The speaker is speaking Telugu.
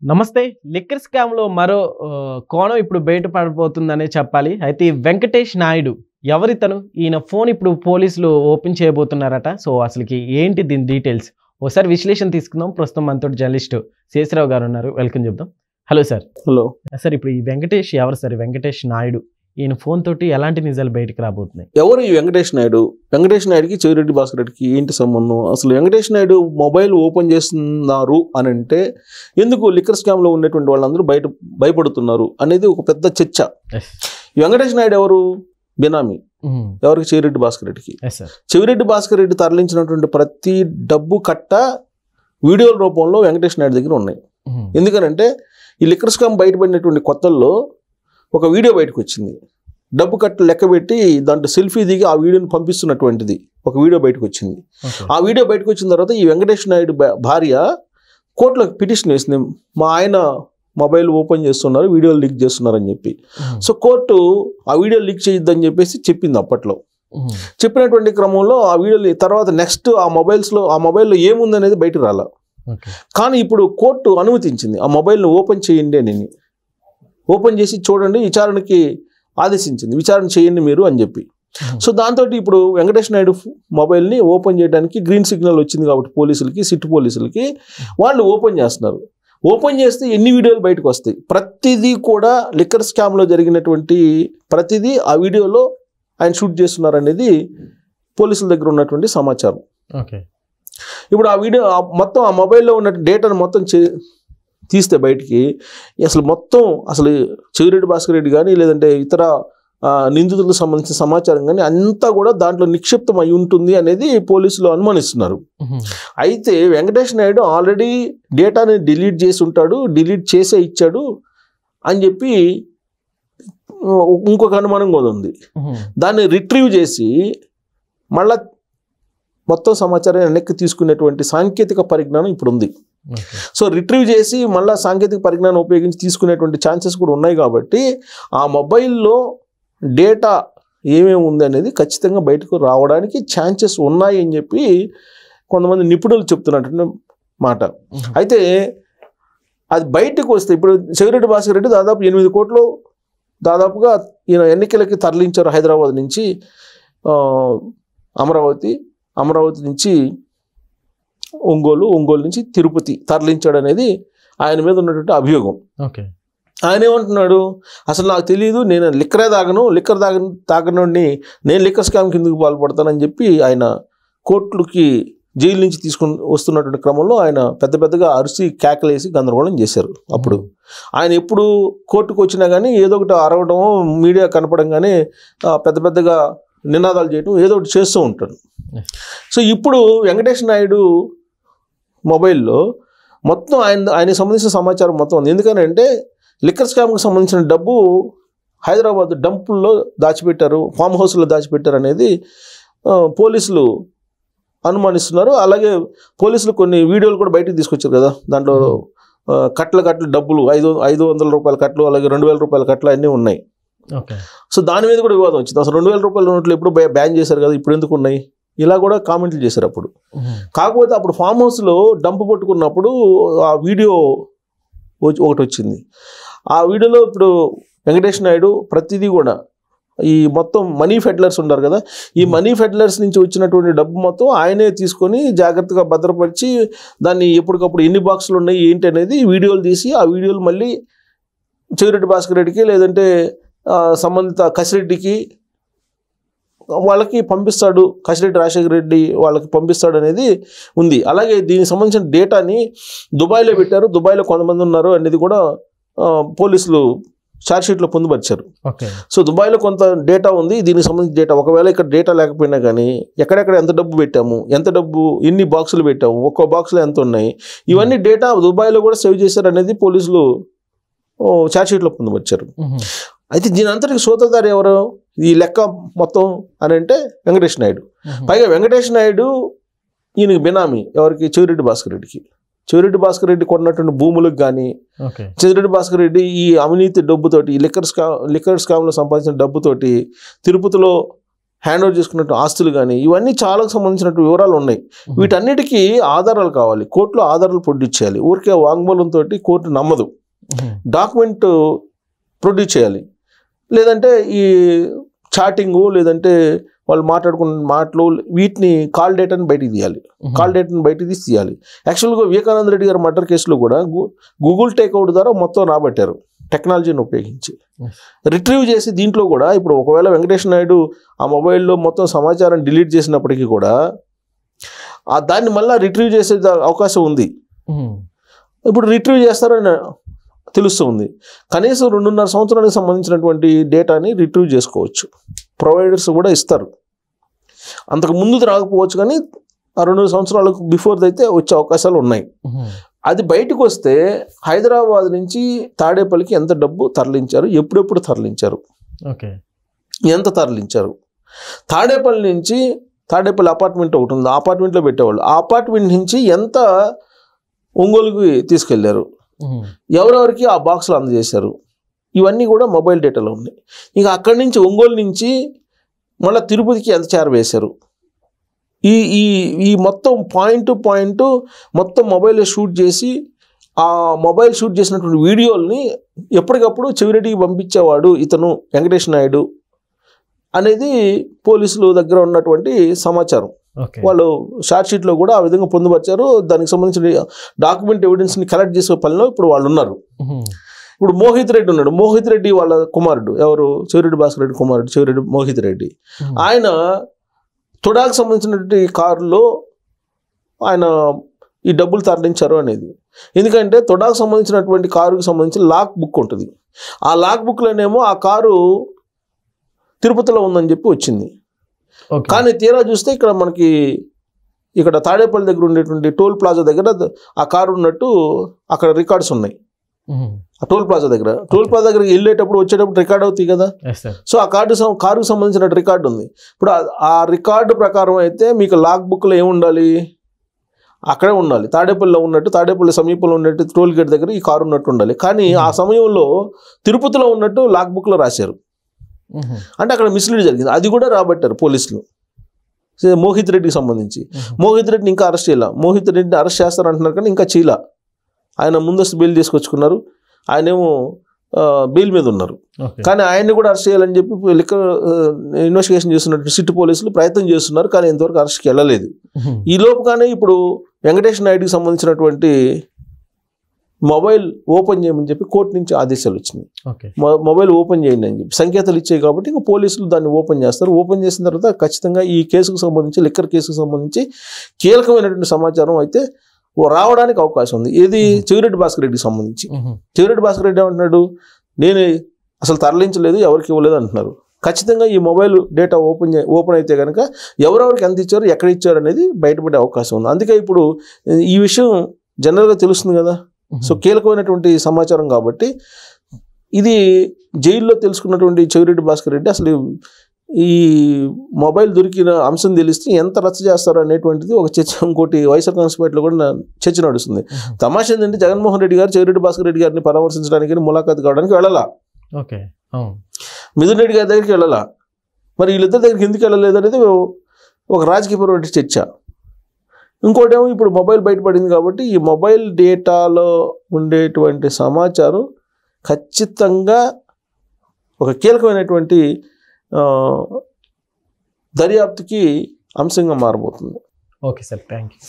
నమస్తే. లిక్కర్ స్కామ్‌లో మరో కోణం ఇప్పుడు బయట పడబోతుందనే చెప్పాలి. అయితే ఈ వెంకటేష్ నాయుడు ఎవరితను? ఈయన ఫోన్ ఇప్పుడు పోలీసులు ఓపెన్ చేయబోతున్నారట. సో, అసలుకి ఏంటి దీని డీటెయిల్స్? ఒకసారి విశ్లేషణ తీసుకుందాం. ప్రస్తుతం మనతోటి జర్నలిస్ట్ శేషరావు గారు ఉన్నారు. వెల్కమ్ చెప్దాం. Hello sir. హలో సార్, ఇప్పుడు ఈ వెంకటేష్ ఎవరు సార్? వెంకటేష్ నాయుడు ఈయన ఫోన్ తోటి ఎలాంటి నిజాలు బయటకు రాబోతున్నాయి? ఎవరు ఈ వెంకటేష్ నాయుడు? వెంకటేష్ నాయుడుకి చెవిరెడ్డి భాస్కర్ రెడ్డికి ఏంటి సంబంధం? అసలు వెంకటేష్ నాయుడు మొబైల్ ఓపెన్ చేస్తున్నారు అని అంటే ఎందుకు లిక్కర్ స్కామ్లో ఉన్నటువంటి వాళ్ళందరూ భయపడుతున్నారు అనేది ఒక పెద్ద చర్చ. ఈ వెంకటేష్ నాయుడు ఎవరు? బినామీ. ఎవరికి? చెవిరెడ్డి భాస్కర్ రెడ్డికి. చెవిరెడ్డి భాస్కర్ రెడ్డి తరలించినటువంటి ప్రతి డబ్బు కట్ట వీడియోల రూపంలో వెంకటేష్ నాయుడు దగ్గర ఉన్నాయి. ఎందుకనంటే ఈ లిక్కర్ స్కామ్ బయటపడినటువంటి కొత్తల్లో ఒక వీడియో బయటకు వచ్చింది. డబ్బు కట్ట లెక్క పెట్టి దాంట్లో సెల్ఫీ దిగి ఆ వీడియోని పంపిస్తున్నటువంటిది ఒక వీడియో బయటకు వచ్చింది. ఆ వీడియో బయటకు వచ్చిన తర్వాత ఈ వెంకటేష్ నాయుడు భార్య కోర్టులో పిటిషన్ వేసింది. మా ఆయన మొబైల్ ఓపెన్ చేస్తున్నారు, వీడియోలు లీక్ చేస్తున్నారు అని చెప్పి. సో కోర్టు ఆ వీడియో లీక్ చేయొద్దని చెప్పేసి చెప్పింది అప్పట్లో. చెప్పినటువంటి క్రమంలో ఆ వీడియోలు తర్వాత నెక్స్ట్ ఆ మొబైల్లో ఏముందనేది బయటకు రాల. కానీ ఇప్పుడు కోర్టు అనుమతించింది ఆ మొబైల్ని ఓపెన్ చేయండి అని. ఓపెన్ చేసి చూడండి, విచారణకి ఆదేశించింది, విచారణ చేయండి మీరు అని చెప్పి. సో దాంతో ఇప్పుడు వెంకటేష్ నాయుడు మొబైల్ని ఓపెన్ చేయడానికి గ్రీన్ సిగ్నల్ వచ్చింది కాబట్టి పోలీసులకి, సిటీ పోలీసులకి, వాళ్ళు ఓపెన్ చేస్తున్నారు. ఓపెన్ చేస్తే ఎన్ని వీడియోలు బయటకు వస్తాయి? ప్రతిదీ కూడా లిక్కర్ స్కామ్లో జరిగినటువంటి ప్రతిదీ ఆ వీడియోలో ఆయన షూట్ చేస్తున్నారు అనేది పోలీసుల దగ్గర ఉన్నటువంటి సమాచారం. ఇప్పుడు ఆ వీడియో మొత్తం ఆ మొబైల్లో ఉన్న డేటాను మొత్తం తీస్తే బయటికి అసలు చెవిరెడ్డి భాస్కర్ రెడ్డి కానీ లేదంటే ఇతర నిందితులకు సంబంధించిన సమాచారం కానీ అంతా కూడా దాంట్లో నిక్షిప్తం అయి ఉంటుంది అనేది పోలీసులు అనుమానిస్తున్నారు. అయితే వెంకటేష్ నాయుడు ఆల్రెడీ డేటాని డిలీట్ చేసి ఉంటాడు, డిలీట్ చేసే ఇచ్చాడు అని చెప్పి ఇంకొక అనుమానం కూడా ఉంది. దాన్ని రిట్రీవ్ చేసి మళ్ళా మొత్తం సమాచారాన్ని వెనక్కి తీసుకునేటువంటి సాంకేతిక పరిజ్ఞానం ఇప్పుడు ఉంది. సో రిట్రీవ్ చేసి మళ్ళీ సాంకేతిక పరిజ్ఞానం ఉపయోగించి తీసుకునేటువంటి ఛాన్సెస్ కూడా ఉన్నాయి. కాబట్టి ఆ మొబైల్లో డేటా ఏమేమి ఉంది అనేది ఖచ్చితంగా బయటకు రావడానికి ఛాన్సెస్ ఉన్నాయి అని చెప్పి కొంతమంది నిపుణులు చెప్తున్నటువంటి మాట. అయితే అది బయటకు వస్తే ఇప్పుడు చెవిరెడ్డి భాస్కర్ రెడ్డి దాదాపు 8 కోట్లు దాదాపుగా ఈయన ఎన్నికలకి తరలించారు. హైదరాబాద్ నుంచి అమరావతి నుంచి ఒంగోలు నుంచి తిరుపతి తరలించాడు అనేది ఆయన మీద ఉన్నటువంటి అభియోగం. ఆయన ఏమంటున్నాడు? అసలు నాకు తెలియదు, నేను లిక్కర్ తాగనోడిని నేను లిక్కర్ స్కామ్ కిందకు పాల్పడతానని చెప్పి ఆయన కోర్టులకి జైలు నుంచి తీసుకుని వస్తున్నటువంటి క్రమంలో ఆయన పెద్దగా అరిసి కేకలేసి గందరగోళం చేశారు. అప్పుడు ఆయన ఎప్పుడు కోర్టుకు వచ్చినా కానీ ఏదో ఒకటి అరవడం, మీడియా కనపడంగానే పెద్దగా నినాదాలు చేయడం, ఏదో ఒకటి చేస్తూ ఉంటాడు. సో ఇప్పుడు వెంకటేష్ నాయుడు మొబైల్లో మొత్తం ఆయనకి సంబంధించిన సమాచారం మొత్తం ఉంది. ఎందుకనంటే లిక్కర్ స్కామ్కి సంబంధించిన డబ్బు హైదరాబాద్ డంపుల్లో దాచిపెట్టారు, ఫామ్ హౌస్లో దాచిపెట్టారు అనేది పోలీసులు అనుమానిస్తున్నారు. అలాగే పోలీసులు కొన్ని వీడియోలు కూడా బయటకు తీసుకొచ్చారు కదా, దాంట్లో కట్ల డబ్బులు 500 రూపాయల కట్లు, అలాగే 2000 రూపాయల కట్లు అన్నీ ఉన్నాయి. సో దాని మీద కూడా వివాదం వచ్చింది. అసలు 2000 రూపాయల నోట్లు ఎప్పుడు బ్యాన్ చేశారు కదా, ఇప్పుడు ఎందుకు ఉన్నాయి? ఇలా కూడా కామెంట్లు చేశారు అప్పుడు. కాకపోతే అప్పుడు ఫామ్ హౌస్లో డంప్ పట్టుకున్నప్పుడు ఆ వీడియో ఒకటి వచ్చింది. ఆ వీడియోలో ఇప్పుడు వెంకటేష్ నాయుడు ప్రతిదీ కూడా ఈ మొత్తం మనీ ఫెడ్లర్స్ ఉంటారు కదా, ఈ మనీ ఫెడ్లర్స్ నుంచి వచ్చినటువంటి డబ్బు మొత్తం ఆయనే తీసుకొని జాగ్రత్తగా భద్రపరిచి దాన్ని ఎప్పటికప్పుడు ఎన్ని బాక్సులు ఉన్నాయి ఏంటి అనేది వీడియోలు తీసి ఆ వీడియోలు మళ్ళీ చెవిరెడ్డి భాస్కర్ రెడ్డికి లేదంటే సంబంధిత కసిరెడ్డికి వాళ్ళకి పంపిస్తాడు, కసిరెడ్డి రాజశేఖర రెడ్డి వాళ్ళకి పంపిస్తాడు అనేది ఉంది. అలాగే దీనికి సంబంధించిన డేటాని దుబాయ్లో పెట్టారు, దుబాయ్లో కొంతమంది ఉన్నారు అనేది కూడా పోలీసులు ఛార్జ్షీట్లో పొందుపరిచారు. సో దుబాయ్లో కొంత డేటా ఉంది, దీనికి సంబంధించిన డేటా. ఒకవేళ ఇక్కడ డేటా లేకపోయినా కానీ ఎక్కడెక్కడ ఎంత డబ్బు పెట్టాము, ఎన్ని బాక్సులు పెట్టాము, ఒక్కో బాక్సులో ఎంత ఉన్నాయి, ఇవన్నీ డేటా దుబాయ్లో కూడా సేవ్ చేశారు అనేది పోలీసులు ఛార్జ్షీట్లో పొందుపరిచారు. అయితే దీని అంతటికి సూత్రధారి ఎవరు ఈ లెక్క మొత్తం అని అంటే వెంకటేష్ నాయుడు. పైగా వెంకటేష్ నాయుడు ఈయనకి బినామీ ఎవరికి? చెవిరెడ్డి భాస్కర్ రెడ్డికి. చెవిరెడ్డి భాస్కర్ రెడ్డి కొన్నటువంటి భూములకు కానీ, చెవిరెడ్డి భాస్కర్ రెడ్డి ఈ అవినీతి డబ్బుతోటి లిక్కర్ స్కామ్లో సంపాదించిన డబ్బుతోటి తిరుపతిలో హ్యాండ్ ఓవర్ చేసుకున్నట్టు ఆస్తులు కానీ ఇవన్నీ చాలా సంబంధించినట్టు వివరాలు ఉన్నాయి. వీటన్నిటికీ ఆధారాలు కావాలి, కోర్టులో ఆధారాలు ప్రొడ్యూస్ చేయాలి. ఊరికే వాంగ్మూలంతో కోర్టు నమ్మదు, డాక్యుమెంట్ ప్రొడ్యూస్ చేయాలి. లేదంటే ఈ చాటింగు లేదంటే వాళ్ళు మాట్లాడుకున్న మాటలు వీటిని కాల్ డేటాని బయటికి తీయాలి, కాల్ డేటాని బయటికి తీయాలి. యాక్చువల్గా వివేకానంద రెడ్డి గారి మర్డర్ కేసులో కూడా గూగుల్ టేక్అవుట్ ద్వారా మొత్తం రాబట్టారు టెక్నాలజీని ఉపయోగించి. రిట్రీవ్ చేసి దీంట్లో కూడా ఇప్పుడు ఒకవేళ వెంకటేష్ నాయుడు ఆ మొబైల్లో మొత్తం సమాచారం డిలీట్ చేసినప్పటికీ కూడా దాన్ని మళ్ళీ రిట్రీవ్ చేసే అవకాశం ఉంది. ఇప్పుడు రిట్రీవ్ చేస్తారని తెలుస్తుంది. కనీసం 2.5 సంవత్సరానికి సంబంధించినటువంటి డేటాని రిట్రీవ్ చేసుకోవచ్చు, ప్రొవైడర్స్ కూడా ఇస్తారు. అంతకు ముందు రాకపోవచ్చు కానీ ఆ 2 సంవత్సరాలకు బిఫోర్ అయితే వచ్చే అవకాశాలు ఉన్నాయి. అది బయటకు వస్తే హైదరాబాద్ నుంచి తాడేపల్లికి ఎంత డబ్బు తరలించారు, ఎప్పుడెప్పుడు తరలించారు, ఎంత తరలించారు, తాడేపల్లి నుంచి తాడేపల్లి అపార్ట్మెంట్ ఒకటి ఉంది, అపార్ట్మెంట్లో పెట్టేవాళ్ళు, ఆ అపార్ట్మెంట్ నుంచి ఎంత ఒంగోలుకి తీసుకెళ్లారు, ఎవరెవరికి ఆ బాక్సులు అందజేశారు, ఇవన్నీ కూడా మొబైల్ డేటాలో ఉన్నాయి. ఇక అక్కడి నుంచి ఒంగోలు నుంచి మళ్ళీ తిరుపతికి ఎంత చేరవేశారు, ఈ ఈ ఈ మొత్తం పాయింట్ మొత్తం మొబైల్లో షూట్ చేసి ఆ మొబైల్ షూట్ చేసినటువంటి వీడియోల్ని ఎప్పటికప్పుడు చెవిరెడ్డికి పంపించేవాడు ఇతను వెంకటేష్ నాయుడు అనేది పోలీసులు దగ్గర ఉన్నటువంటి సమాచారం. వాళ్ళు షార్ట్ షీట్లో కూడా ఆ విధంగా పొందుపరిచారు. దానికి సంబంధించిన డాక్యుమెంట్ ఎవిడెన్స్ని కలెక్ట్ చేసే పనిలో ఇప్పుడు వాళ్ళు ఉన్నారు. ఇప్పుడు మోహిత్ రెడ్డి ఉన్నాడు, మోహిత్ రెడ్డి వాళ్ళ కుమారుడు ఎవరు, చెవిరెడ్డి భాస్కర్ రెడ్డి కుమారుడు చెవిరెడ్డి మోహిత్ రెడ్డి. ఆయన తొడాకు సంబంధించినటువంటి కారులో ఆయన ఈ డబ్బులు తరలించారు అనేది. ఎందుకంటే తొడాకు సంబంధించినటువంటి కారుకి సంబంధించిన లాక్ బుక్ ఉంటుంది. ఆ లాక్ బుక్లోనేమో ఆ కారు తిరుపతిలో ఉందని చెప్పి వచ్చింది. కానీ తీరా చూస్తే ఇక్కడ మనకి ఇక్కడ తాడేపల్లి దగ్గర ఉండేటువంటి టోల్ ప్లాజా దగ్గర ఆ కారు ఉన్నట్టు అక్కడ రికార్డ్స్ ఉన్నాయి. ఆ టోల్ ప్లాజా దగ్గర దగ్గరికి వెళ్ళేటప్పుడు వచ్చేటప్పుడు రికార్డ్ అవుతాయి కదా. సో ఆ కారుకు సంబంధించిన రికార్డు ఉంది. ఇప్పుడు ఆ రికార్డు ప్రకారం అయితే మీకు లాక్ బుక్లో ఏముండాలి, అక్కడే ఉండాలి, తాడేపల్లిలో ఉన్నట్టు, తాడేపల్లి సమీపంలో ఉన్నట్టు టోల్ గేట్ దగ్గర ఈ కారు ఉన్నట్టు ఉండాలి. కానీ ఆ సమయంలో తిరుపతిలో ఉన్నట్టు లాక్ బుక్లో రాశారు. అంటే అక్కడ మిస్లీడ్ జరిగింది. అది కూడా రాబట్టారు పోలీసులు మోహిత్ రెడ్డికి సంబంధించి. మోహిత్ రెడ్డిని ఇంకా అరెస్ట్ చేయాల, మోహిత్ రెడ్డిని అరెస్ట్ చేస్తారంటున్నారు కానీ ఇంకా చేయలా. ఆయన ముందస్తు బెయిల్ తీసుకొచ్చుకున్నారు, ఆయనేమో బెయిల్ మీద ఉన్నారు. కానీ ఆయన్ని కూడా అరెస్ట్ చేయాలని చెప్పి లిక్కర్ ఇన్వెస్టిగేషన్ చేస్తున్నట్టు సిటీ పోలీసులు ప్రయత్నం చేస్తున్నారు, కానీ ఇంతవరకు అరెస్ట్కి వెళ్ళలేదు. ఈ లోపుగానే ఇప్పుడు వెంకటేష్ నాయుడుకి సంబంధించినటువంటి మొబైల్ ఓపెన్ చేయమని చెప్పి కోర్టు నుంచి ఆదేశాలు వచ్చినాయి. మొబైల్ ఓపెన్ చేయండి అని చెప్పి సంకేతాలు ఇచ్చాయి. కాబట్టి ఇంకా పోలీసులు దాన్ని ఓపెన్ చేస్తారు. ఓపెన్ చేసిన తర్వాత ఖచ్చితంగా ఈ కేసుకు సంబంధించి, లిక్కర్ కేసుకు సంబంధించి కీలకమైనటువంటి సమాచారం అయితే రావడానికి అవకాశం ఉంది. ఏది చెవిరెడ్డి భాస్కర్ రెడ్డికి సంబంధించి. చెవిరెడ్డి భాస్కర్ రెడ్డి ఏమంటున్నాడు, నేను అసలు తరలించలేదు, ఎవరికి ఇవ్వలేదు అంటున్నారు. ఖచ్చితంగా ఈ మొబైల్ డేటా ఓపెన్ అయితే కనుక ఎవరెవరికి ఎంత ఇచ్చారు, ఎక్కడ ఇచ్చారు అనేది బయటపడే అవకాశం ఉంది. అందుకే ఇప్పుడు ఈ విషయం జనరల్గా తెలుస్తుంది కదా. సో కీలకమైనటువంటి సమాచారం కాబట్టి ఇది జైల్లో తెలుసుకున్నటువంటి చెవిరెడ్డి భాస్కర్ రెడ్డి అసలు ఈ మొబైల్ దొరికిన అంశం తెలిస్తే ఎంత రచ్చ చేస్తారు అనేటువంటిది ఒక చర్చ. ఇంకోటి వైఎస్ఆర్ కాన్స్టిట్యూట్లో కూడా చర్చ నడుస్తుంది. తమాషా ఏంటంటే జగన్మోహన్ రెడ్డి గారు చెవిరెడ్డి భాస్కర్ రెడ్డి గారిని పరామర్శించడానికి ములాఖాత్ కావడానికి వెళ్ళాలా, మిథున్ రెడ్డి గారి దగ్గరికి వెళ్ళాలా, మరి వీళ్ళిద్దరి దగ్గరికి ఎందుకు వెళ్ళలేదు అనేది ఒక రాజకీయపరమైన చర్చ. ఇంకోటేమో ఇప్పుడు మొబైల్ బయటపడింది కాబట్టి ఈ మొబైల్ డేటాలో ఉండేటువంటి సమాచారం ఖచ్చితంగా ఒక కీలకమైనటువంటి దర్యాప్తుకి అంశంగా మారబోతుంది. Okay sir, thank you.